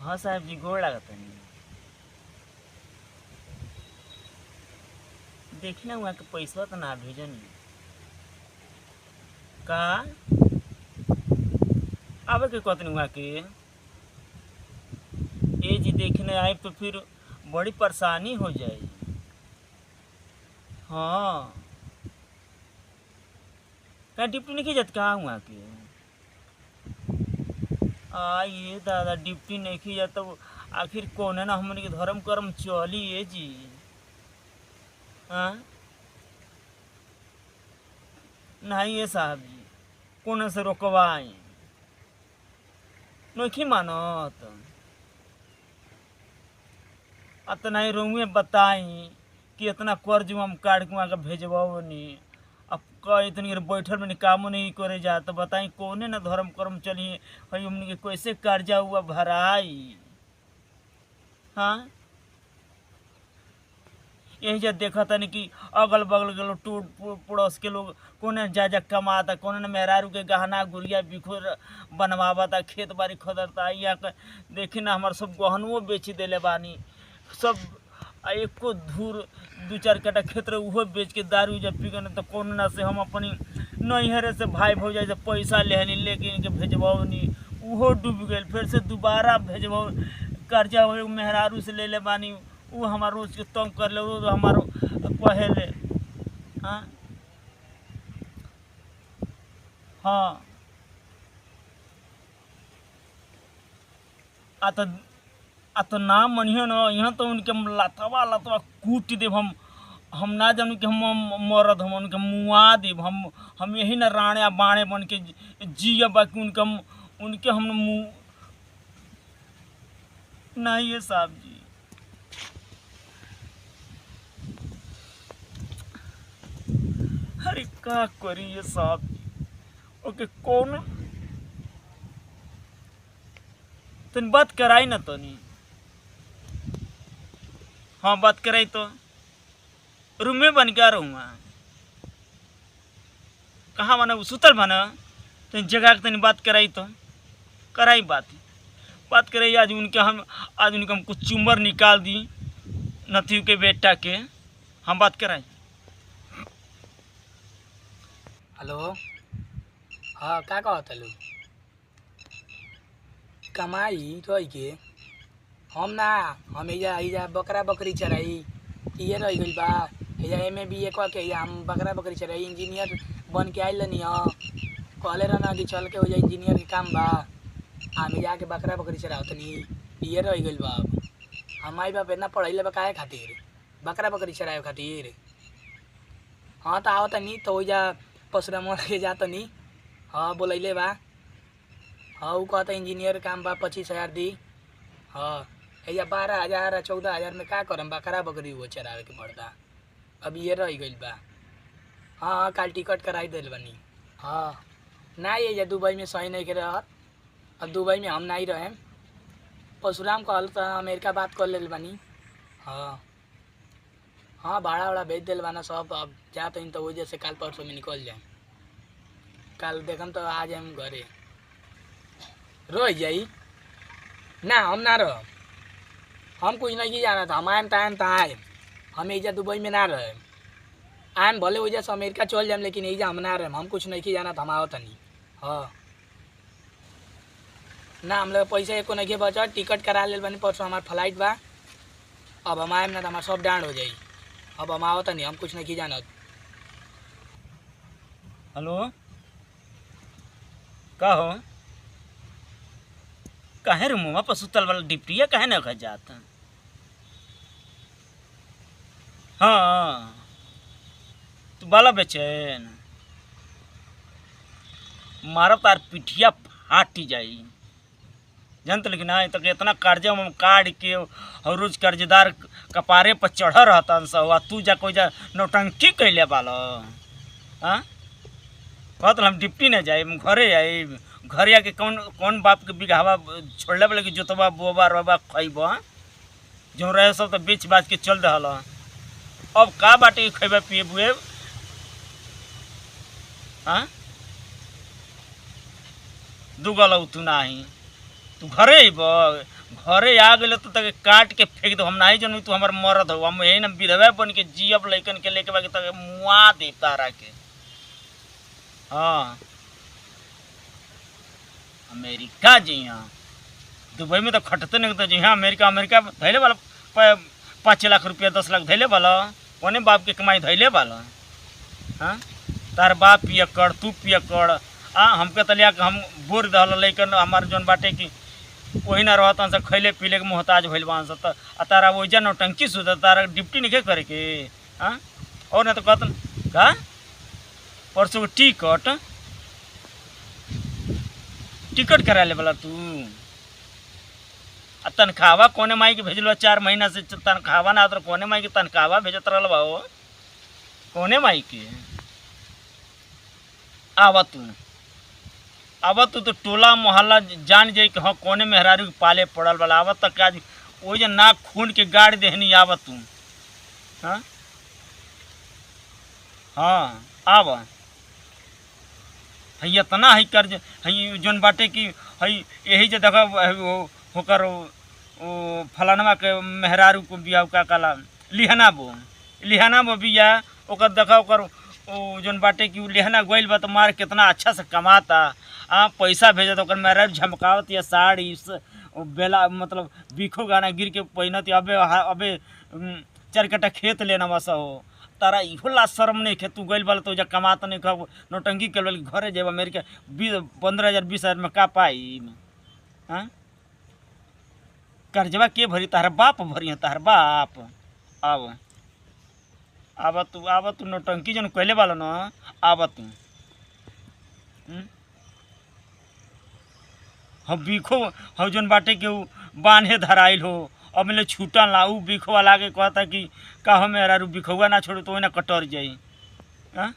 हाँ साहब जी गोड़ लागत नहीं। देखी ना वहाँ के पैसा तो ना भेजनी का आवे के कहतनी वहाँ के ए जी देखने आए तो फिर बड़ी परेशानी हो जाए। हाँ क्या डिप्टी नहीं खींचत कहाँ वहाँ के ये दादा डिप्टी नहीं खींचत तो आखिर कौन है ना हमन के धर्म कर्म चली ये जी। हाँ नहीं ये साहब जी कौन से रोकवाई नहीं मानत अतना ही रोए बताई कि इतना कर्ज हम काट के वहाँ भेजबाओ नहीं। अब कह इतनी बैठल में कामों नहीं करे जा तो बताई कौने ना धर्म कर्म चलिए हई हमने के कैसे कर्जा हुआ भराई। हाँ यही जब देखा था नहीं कि अगल बगल के लोग टूट पड़ोस के लोग कोने जा जा कमाता कोने न मेहरारू के गहना गुड़िया बिखोर बनवाता खेत बाड़ी खोदता यहाँ देखी ना हमारे सब गहनुओं बेच देले बानी सब एको धूर दू चार कटा खेत रहे उहो बेच के दारू जब पी गए तो कौन ना से हम अपनी नैहरे से भाई भौजाई से पैसा लेनी लेके इनके भेजबाओनी उहो डूब गए फिर से दोबारा भेजबाओ कर्जा मेहरारू से ले ले बानी वो हमारा रोज के तंग कर ले वो हमारो पहले। हाँ हाँ आ तो नाम मनियो न यहाँ तो उनके लतवा लतवा कूट देव हम ना जानू कि हम मरद हम उनके मुआ देव हम यही न राणे बाणे बन के जिया बाकी उनके हम मुँह नहीं है साहब जी। अरे का करी ये साहब ओके कौन तन बात कराई ना तो नहीं। हाँ बात कराई तो रूम में बन क्या रहूँगा कहाँ माना सुतल माना तो जगह तनी बात कराई तो कराई बात कराई आज उनके हम कुछ चुम्बर निकाल दी नथियू के बेटा के हम बात कराई। हेलो हाँ का कहत हलू कमाई तो के हम ना हम एजा बकरा बकरी चराई ये रह गई बा एजा MA BA कह के हम बकरा बकरी चराई इंजीनियर बन के आइल नहीं हाँ कहले रहना कि चल के हो जाए इंजीनियर के काम बा हम जाके बकरा बकरी चरावतनी ये रह गई बा। अब हम माई बाप इतना पढ़ाई बा काहे खातिर बकरा बकरी चरावे खातिर। हाँ तो आवत नहीं तो ओइजा परशुराम के जाता नहीं। हाँ बोलैले बा हाँ वो कहता इंजीनियर काम बा 25,000 दी। हाँ या 12,000 14,000 में का करम बकरा बकरी वो चरावे के पड़ता अब ये रह गई बा। हाँ हाँ कल टिकट कराई दिल बनी। हाँ ना ये दुबई में सही नहीं के रहत अब दुबई में हम नहीं रहे परशुराम कहल तो अमेरिका बात कर ले बनी। हाँ हाँ भाड़ा वाड़ा भेज दिल बाना सब अब जाते हैं तो वजह से कल परसों में निकल जाए कल देखम तो आ जाए घरे रह जाई ना हम ना रह हम कुछ नहीं जाना था हम आयम आए हम एजा दुबई में ना रहे आयम भले वजह से अमेरिका चल जाए लेकिन एजा हम ना रहे हम कुछ नहीं जाना था हम आवत नहीं। हाँ ना हम लोग पैसा एको नहीं बचा टिकट करा ले बनी परसों हमार फ्लाइट बा अब हम आयम ना तो हमार सब डांड हो जाई अब हम आवत नहीं हम कुछ नहीं जाना। हेलो का हो काहे रे मुँह पर सुतल वाला डिप्टिया काहे ना खा जाता। हाँ तू बाला बेचैन मारा तार पिठिया फाटी जाई जानते लेकिन ना तक इतना कर्जा हम काट के और रोज कर्जदार कपारे पर चढ़ रहता सब तू जा कोई जा नौटंकी कैले बाल। हाँ कहत हम डिप्टी न जाए घरे जाए घर आके कौन बाप के बिघावा छोड़ले बोले कि जोतबा बोबा रबा खैब जो रहे सब तो बेच बाच के चल रहा अब का बाटे खेबे पिएबुए। हाँ दुगल तू नाही तू घरे अब घरे आ गए तो तके काट के फेंक दो। हम नहीं जनू तू हमार मरद हो, हम यही ना विधवा बन के जियब लैकन के लेके बाकी तके मुआ दे तारा के। हाँ अमेरिका जी हाँ, दुबई में तो खटते नहीं तो जी हाँ, अमेरिका अमेरिका धैले वाला 5 लाख रुपया 10 लाख धैले वाला कोने बाप के कमाई धैले वाला। हाँ तार बाप पियक्कड़ तू पियक्कड़ हमके तलिया हम बोर दहल लेकिन हमार जौन बाटे कि वही ना रहता से खैले पीले के मोहताज भइल बान सब तारा वही नौटंकी सुधर तारा डिप्टी नहीं करे के। हाँ और ना तो कहतन का परसों टिकट टिकट करा ले वाला तू तनख्वाह कोने माई के भेजल 4 महीना से तनख्वाह ना तो कोने माई के तनख्वाह भेजत रहल बा कोने माई के। आवत तू तो टोला मोहल्ला जान जाए कि हाँ कोने मेहरारू के पाले पड़ल वाला आवत तक आज वो जो नाक खून के गाड़ देहनी आवत तू। हाँ हाँ आव हई इतना है कर हई जौन बाटे कि हई यही जो देख होकर फलानवा के मेहरारू को बिया का कला लिहना बो बिया ओकर देखा ओकर जौन बाटे कि लेहना गोइल बा तो मार कितना अच्छा से कमाता पैसा भेजत ओकर मेहरारू झमकावत या साड़ी बेला मतलब बीखो गाना गिर के पहिनत अबे अबे 4 कट्ठा खेत लेना बस हो तारा इहो ला शर्म नहीं खे तू गइल वाला तो जा कमाता नहीं खब नौटंकी के वाली घरे जेब अमेरिका 15,000 20,000 में का पाई। हाँ कर्जवा के भरी तार बाप भरी तार बाप। आब तू नौटंकी जन कहले वाला न आब तू हम बीखो हम जौन बाटे के बान्हे धराइल हो अब मिले छूटल ना ऊ बीखो वाला के कहता कि का हम मेरा रू बिखौआ ना छोड़ो तो ना कटर जाई। हाँ